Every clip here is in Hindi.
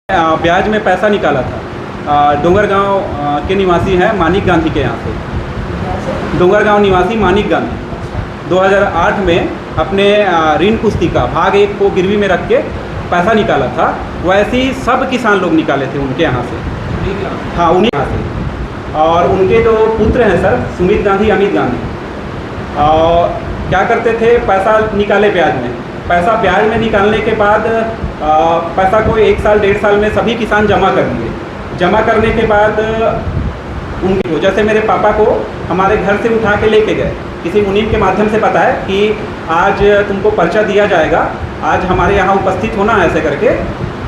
ब्याज में पैसा निकाला था। डोंगरगांव के निवासी हैं मानिक गांधी के यहाँ से। डोंगरगांव निवासी मानिक गांधी 2008 में अपने ऋण पुस्तिका भाग 1 को गिरवी में रख के पैसा निकाला था। वैसे ही सब किसान लोग निकाले थे उनके यहाँ से। हाँ, उन्हीं यहाँ से। और उनके जो पुत्र हैं सर, सुमित गांधी, अमित गांधी, और क्या करते थे, पैसा निकाले ब्याज में। पैसा ब्याज में निकालने के बाद पैसा को 1 साल 1.5 साल में सभी किसान जमा कर दिए। जमा करने के बाद उनकी वजह से मेरे पापा को हमारे घर से उठा के लेके गए। किसी मुनीम के माध्यम से पता है कि आज तुमको पर्चा दिया जाएगा, आज हमारे यहाँ उपस्थित होना है, ऐसे करके।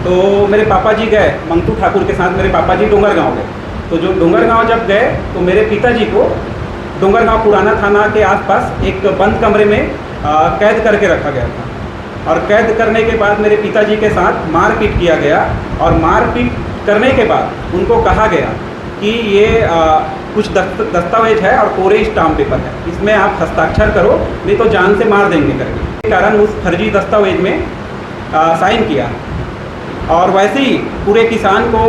तो मेरे पापा जी गए मंगतू ठाकुर के साथ। मेरे पापा जी डोंगरगांव गए। तो जो डोंगरगांव जब गए तो मेरे पिताजी को डोंगरगांव पुराना थाना के आसपास एक बंद कमरे में कैद करके रखा गया था। और कैद करने के बाद मेरे पिताजी के साथ मारपीट किया गया। और मारपीट करने के बाद उनको कहा गया कि ये कुछ दस्तावेज है और कोरे स्टाम्प पेपर है, इसमें आप हस्ताक्षर करो, नहीं तो जान से मार देंगे करके। इस कारण उस फर्जी दस्तावेज में साइन किया। और वैसे ही पूरे किसान को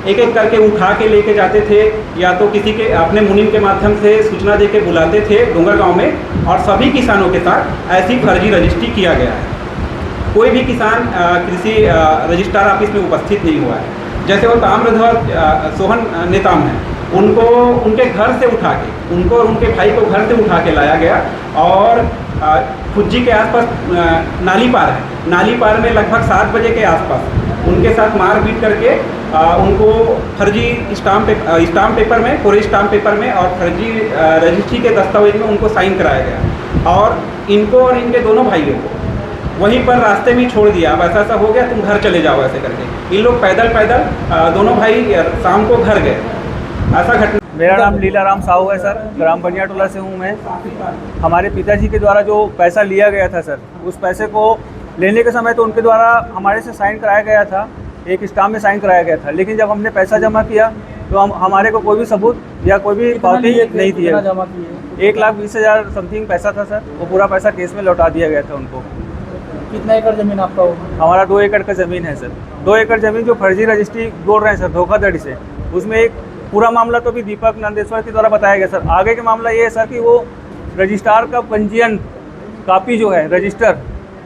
एक एक करके उठा के लेके जाते थे, या तो किसी के अपने मुनीम के माध्यम से सूचना दे के बुलाते थे डोंगरगांव में। और सभी किसानों के साथ ऐसी फर्जी रजिस्ट्री किया गया है। कोई भी किसान कृषि रजिस्ट्रार ऑफिस में उपस्थित नहीं हुआ है। जैसे वो ताम्रध्वज सोहन नेताम हैं, उनको उनके घर से उठा के, उनको और उनके भाई को घर से उठा के लाया गया। और खुज्जी के आसपास नाली पार है, नाली पार में लगभग 7 बजे के आसपास उनके साथ मारपीट करके उनको फर्जी स्टाम्प पेपर में, कोरे स्टाम्प पेपर में और फर्जी रजिस्ट्री के दस्तावेज में उनको साइन कराया गया। और इनको और इनके दोनों भाइयों को वहीं पर रास्ते में छोड़ दिया। अब ऐसा हो गया, तुम घर चले जाओ, ऐसे करके। इन लोग पैदल दोनों भाई शाम को घर गए। ऐसा घटना। मेरा नाम लीलाराम साहू है सर, ग्राम बनियाटोला से हूँ मैं। हमारे पिताजी के द्वारा जो पैसा लिया गया था सर, उस पैसे को लेने के समय तो उनके द्वारा हमारे से साइन कराया गया था, एक स्टाम्प में साइन कराया गया था। लेकिन जब हमने पैसा जमा किया तो हमारे को कोई भी सबूत या कोई भी पावती नहीं थी। 1,20,000 समथिंग पैसा था सर। वो पूरा पैसा केस में लौटा दिया गया था उनको। कितना एकड़ ज़मीन आपका होगा? हमारा 2 एकड़ का ज़मीन है सर। 2 एकड़ ज़मीन जो फर्जी रजिस्ट्री बोल रहे हैं सर, धोखाधड़ी से, उसमें एक पूरा मामला तो भी दीपक नंदेश्वर के द्वारा बताया गया सर। आगे के मामला ये है सर कि वो रजिस्ट्रार का पंजीयन कापी जो है, रजिस्टर,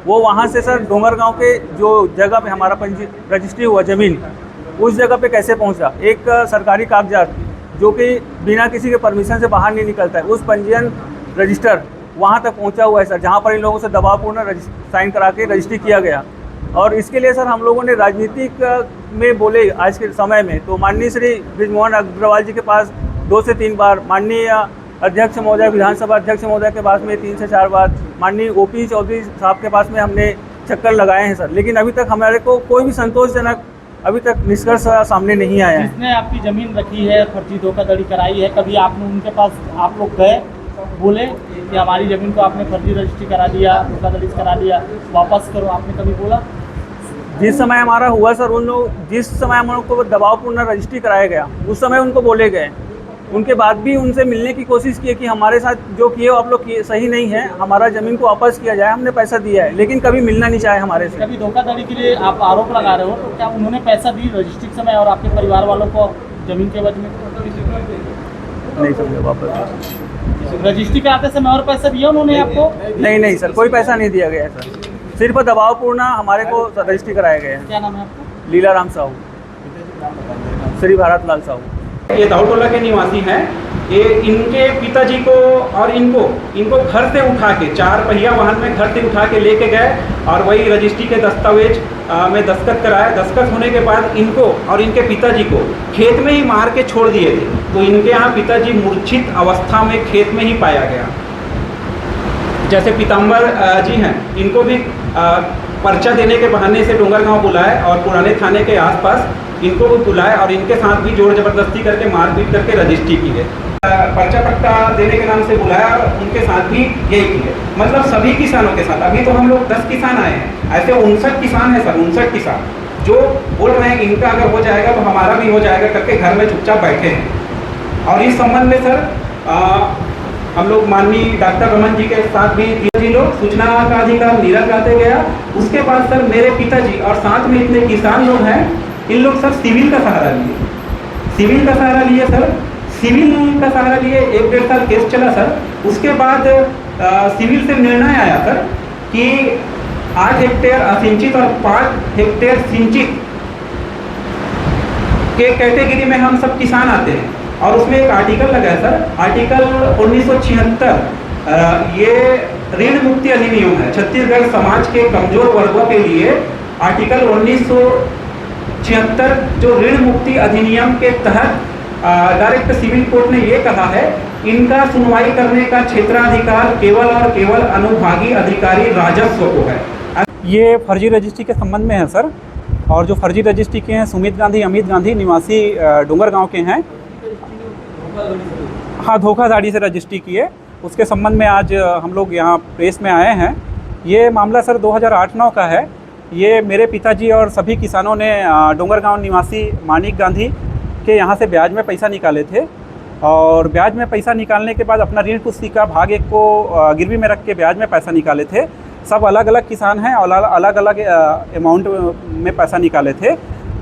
वो वहाँ से सर डोंगरगांव के जो जगह पे हमारा रजिस्ट्री हुआ ज़मीन, उस जगह पे कैसे पहुँचा। एक सरकारी कागजात जो कि बिना किसी के परमिशन से बाहर नहीं निकलता है, उस पंजीयन रजिस्टर वहाँ तक पहुँचा हुआ है सर, जहाँ पर इन लोगों से दबावपूर्ण साइन करा के रजिस्ट्री किया गया। और इसके लिए सर हम लोगों ने राजनीतिक में बोले आज के समय में, तो माननीय श्री बृजमोहन अग्रवाल जी के पास 2 से 3 बार, माननीय अध्यक्ष महोदय, विधानसभा अध्यक्ष महोदय के पास में 3 से 4 बार, माननीय ओपी चौधरी साहब के पास में हमने चक्कर लगाए हैं सर। लेकिन अभी तक हमारे को कोई भी संतोषजनक अभी तक निष्कर्ष सामने नहीं आया है। जिसने आपकी ज़मीन रखी है, फर्जी धोखाधड़ी कराई है, कभी आपने उनके पास, आप लोग गए, बोले कि हमारी ज़मीन को आपने फर्जी रजिस्ट्री करा दिया, धोखाधड़ी करा दिया, वापस करो, आपने कभी बोला? जिस समय हमारा हुआ सर, उन लोग जिस समय हम लोग को दबावपूर्ण रजिस्ट्री कराया गया, उस समय उनको बोले गए। उनके बाद भी उनसे मिलने की कोशिश की कि हमारे साथ जो किए आप लोग किए सही नहीं है, हमारा ज़मीन को वापस किया जाए, हमने पैसा दिया है। लेकिन कभी मिलना नहीं चाहे हमारे से। कभी धोखाधड़ी के लिए आप आरोप लगा रहे हो, तो क्या उन्होंने पैसा दी रजिस्ट्री के समय और आपके परिवार वालों को ज़मीन के बदले में? नहीं समझे, वापस रजिस्ट्री कराते समय और पैसा दिया उन्होंने आपको? नहीं सर, कोई पैसा नहीं दिया गया है सर। सिर्फ दबावपूर्ण हमारे को रजिस्ट्री कराया गया है। क्या नाम है आपका? लीलाराम साहू, श्री भारत लाल साहू। ये दाऊटोला के निवासी हैं। ये इनके पिताजी को और इनको घर से उठा के 4 पहिया वाहन में घर से उठा के लेके गए। और वही रजिस्ट्री के दस्तावेज में दस्तखत कराया। दस्तखत होने के बाद इनको और इनके पिताजी को खेत में ही मार के छोड़ दिए थे। तो इनके यहाँ पिताजी मूर्छित अवस्था में खेत में ही पाया गया। जैसे पीताम्बर जी हैं, इनको भी पर्चा देने के बहाने से डोंगरगांव बुलाए और पुराने थाने के आसपास इनको भी बुलाए और इनके साथ भी जोर जबरदस्ती करके मारपीट करके रजिस्ट्री की है। पर्चा पट्टा देने के नाम से बुलाया और उनके साथ भी यही की है। मतलब सभी किसानों के साथ। अभी तो हम लोग 10 किसान आए हैं, ऐसे 59 किसान हैं सर, 59 किसान जो बोल रहे हैं इनका अगर हो जाएगा तो हमारा भी हो जाएगा करके घर में चुपचाप बैठे हैं। और इस संबंध में सर हम लोग माननीय डॉक्टर रमन जी के साथ भी जी लोग सूचना का अधिकार निरत करते गया। उसके बाद सर मेरे पिताजी और साथ में इतने किसान लोग हैं इन लोग सर सिविल का सहारा लिए, सिविल का सहारा लिए सर, सिविल का सहारा लिए 1-1.5 साल केस चला सर। उसके बाद सिविल से निर्णय आया सर कि 8 हेक्टेयर असिंचित और 5 हेक्टेयर सिंचित के कैटेगरी में हम सब किसान आते हैं। और उसमें एक आर्टिकल लगा है सर, आर्टिकल 1976, ये ऋण मुक्ति अधिनियम है छत्तीसगढ़ समाज के कमजोर वर्गों के लिए। आर्टिकल 1976 जो ऋण मुक्ति अधिनियम के तहत डायरेक्ट सिविल कोर्ट ने ये कहा है, इनका सुनवाई करने का क्षेत्राधिकार केवल और केवल अनुभागी अधिकारी राजस्व को है। ये फर्जी रजिस्ट्री के संबंध में है सर, और जो फर्जी रजिस्ट्री के हैं सुमित गांधी, अमित गांधी निवासी डोंगरगांव के हैं। हाँ, धोखाधड़ी से रजिस्ट्री किए, उसके संबंध में आज हम लोग यहाँ प्रेस में आए हैं। ये मामला सर 2008-9 का है। ये मेरे पिताजी और सभी किसानों ने डोंगरगांव निवासी मानिक गांधी के यहाँ से ब्याज में पैसा निकाले थे, और ब्याज में पैसा निकालने के बाद अपना ऋण पुस्तिका भाग 1 को गिरवी में रख के ब्याज में पैसा निकाले थे। सब अलग अलग किसान हैं और अलग अलग अमाउंट में पैसा निकाले थे,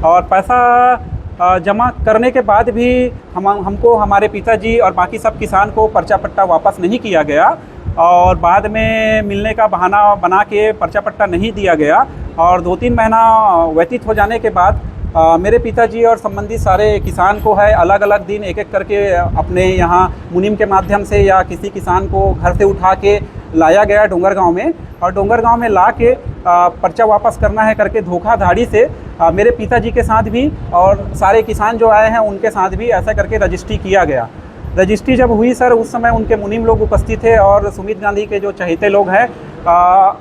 और पैसा जमा करने के बाद भी हमको हमारे पिताजी और बाकी सब किसान को पर्चा पट्टा वापस नहीं किया गया, और बाद में मिलने का बहाना बना के पर्चा पट्टा नहीं दिया गया। और 2-3 महीना व्यतीत हो जाने के बाद मेरे पिताजी और संबंधित सारे किसान को है अलग अलग दिन एक करके अपने यहाँ मुनीम के माध्यम से या किसी किसान को घर से उठा के लाया गया डोंगरगांव में, और डोंगरगांव में ला के पर्चा वापस करना है करके धोखाधड़ी से मेरे पिताजी के साथ भी और सारे किसान जो आए हैं उनके साथ भी ऐसा करके रजिस्ट्री किया गया। रजिस्ट्री जब हुई सर, उस समय उनके मुनीम लोग उपस्थित थे और सुमित गांधी के जो चहेते लोग हैं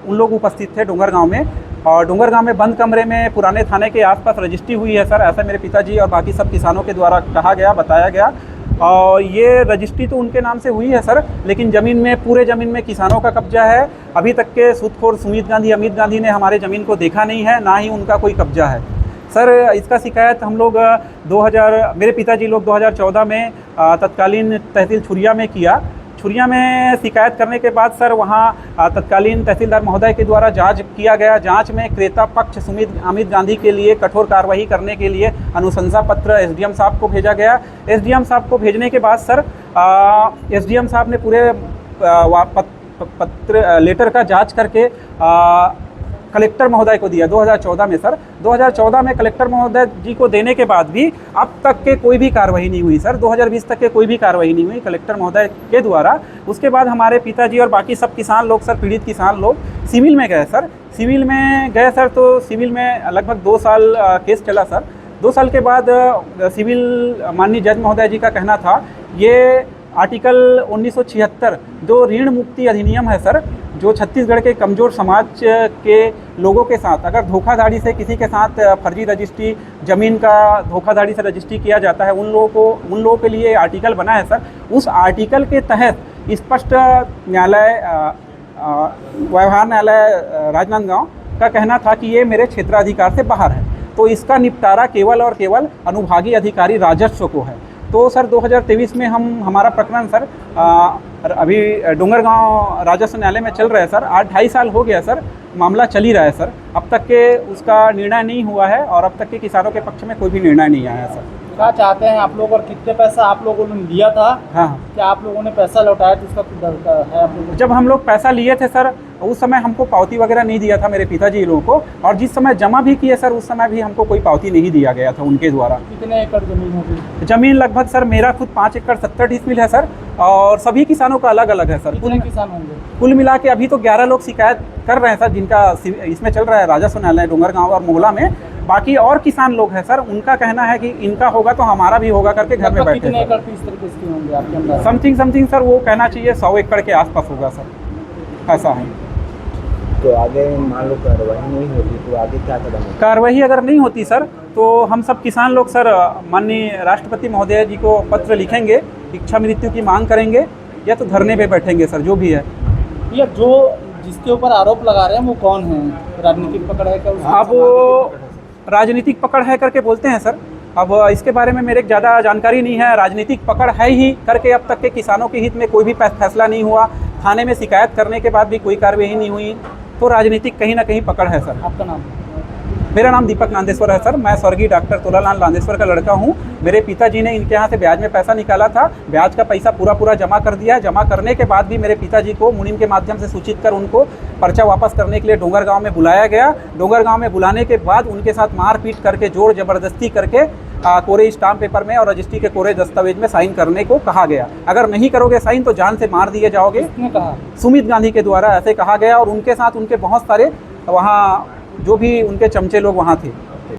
उन लोग उपस्थित थे डोंगरगांव में। और डोंगरगांव में बंद कमरे में पुराने थाने के आसपास रजिस्ट्री हुई है सर, ऐसा मेरे पिताजी और बाकी सब किसानों के द्वारा कहा गया, बताया गया। और ये रजिस्ट्री तो उनके नाम से हुई है सर, लेकिन ज़मीन में, पूरे ज़मीन में किसानों का कब्जा है। अभी तक के सूदखोर सुमित गांधी, अमित गांधी ने हमारे ज़मीन को देखा नहीं है, ना ही उनका कोई कब्जा है सर। इसका शिकायत हम लोग मेरे पिताजी लोग 2014 में तत्कालीन तहसील छुरिया में किया। छुरिया में शिकायत करने के बाद सर वहाँ तत्कालीन तहसीलदार महोदय के द्वारा जांच किया गया। जांच में क्रेता पक्ष सुमित अमित गांधी के लिए कठोर कार्रवाई करने के लिए अनुशंसा पत्र एसडीएम साहब को भेजा गया। एसडीएम साहब को भेजने के बाद सर एसडीएम साहब ने पूरे लेटर का जांच करके कलेक्टर महोदय को दिया 2014 में सर। 2014 में कलेक्टर महोदय जी को देने के बाद भी अब तक के कोई भी कार्रवाई नहीं हुई सर। 2020 तक के कोई भी कार्रवाई नहीं हुई कलेक्टर महोदय के द्वारा। उसके बाद हमारे पिताजी और बाकी सब किसान लोग सर, पीड़ित किसान लोग सिविल में गए सर। सिविल में गए सर, तो सिविल में लगभग 2 साल केस चला सर। 2 साल के बाद सिविल माननीय जज महोदय जी का कहना था, ये आर्टिकल 1976 जो ऋण मुक्ति अधिनियम है सर, जो छत्तीसगढ़ के कमज़ोर समाज के लोगों के साथ अगर धोखाधड़ी से किसी के साथ फर्जी रजिस्ट्री, ज़मीन का धोखाधड़ी से रजिस्ट्री किया जाता है, उन लोगों के लिए आर्टिकल बना है सर। उस आर्टिकल के तहत स्पष्ट न्यायालय, व्यवहार न्यायालय राजनांदगांव का कहना था कि ये मेरे क्षेत्राधिकार से बाहर है, तो इसका निपटारा केवल और केवल अनुभागी अधिकारी राजस्व को है। तो सर 2023 में हमारा प्रकरण सर अभी डोंगरगांव राजस्व न्यायालय में चल रहा है सर। 2.5 साल हो गया सर, मामला चल ही रहा है सर। अब तक के उसका निर्णय नहीं हुआ है और अब तक के किसानों के पक्ष में कोई भी निर्णय नहीं आया सर। क्या चाहते हैं आप लोग और कितने पैसा आप लोगों ने लिया था? हाँ, क्या आप लोगों ने पैसा लौटाया तो उसका कुछ है आप लोगों? जब हम लोग पैसा लिए थे सर, उस समय हमको पावती वगैरह नहीं दिया था मेरे पिताजी लोगों को, और जिस समय जमा भी किए सर उस समय भी हमको कोई पावती नहीं दिया गया था उनके द्वारा। कितने एकड़ जमीन होगी? जमीन लगभग सर मेरा खुद 5 एकड़ 70 डिसमिल है सर, और सभी किसानों का अलग अलग है सर। कितने किसान होंगे कुल मिला के? अभी तो 11 लोग शिकायत कर रहे हैं सर, जिनका इसमें चल रहा है राजस्व न्यायालय डोंगरगांव और मोहला में। बाकी और किसान लोग हैं सर, उनका कहना है कि इनका होगा तो हमारा भी होगा करके घर में बैठे। कितने एकड़ इस तरीके से होंगे आपके अंदर? समथिंग सर वो कहना चाहिए 100 एकड़ के आसपास होगा सर, ऐसा है। तो आगे मान लो कार्रवाई नहीं होती तो आगे क्या कदम होगा? कार्रवाई अगर नहीं होती सर, तो हम सब किसान लोग सर माननीय राष्ट्रपति महोदय जी को पत्र लिखेंगे, इच्छा मृत्यु की मांग करेंगे, या तो धरने पे बैठेंगे सर, जो भी है। ये जो जिसके ऊपर आरोप लगा रहे हैं वो कौन है? राजनीतिक पकड़ है क्या? अब वो राजनीतिक पकड़ है करके बोलते हैं सर। अब इसके बारे में मेरे ज़्यादा जानकारी नहीं है। राजनीतिक पकड़ है ही करके अब तक के किसानों के हित में कोई भी फैसला नहीं हुआ। थाने में शिकायत करने के बाद भी कोई कार्रवाई नहीं हुई, तो राजनीतिक कहीं ना कहीं पकड़ है सर। आपका नाम? मेरा नाम दीपक नांदेश्वर है सर। मैं स्वर्गीय डॉक्टर तोलालाल नांदेश्वर का लड़का हूँ। मेरे पिताजी ने इनके यहाँ से ब्याज में पैसा निकाला था। ब्याज का पैसा पूरा जमा कर दिया है। जमा करने के बाद भी मेरे पिताजी को मुनीम के माध्यम से सूचित कर उनको पर्चा वापस करने के लिए डोंगरगांव में बुलाया गया। डोंगरगांव में बुलाने के बाद उनके साथ मारपीट करके, जोर जबरदस्ती करके कोरे स्टाम्प पेपर में और रजिस्ट्री के कोरे दस्तावेज में साइन करने को कहा गया। अगर नहीं करोगे साइन तो जान से मार दिए जाओगे। किसने कहा? सुमित गांधी के द्वारा ऐसे कहा गया और उनके साथ उनके बहुत सारे वहाँ जो भी उनके चमचे लोग वहाँ थे।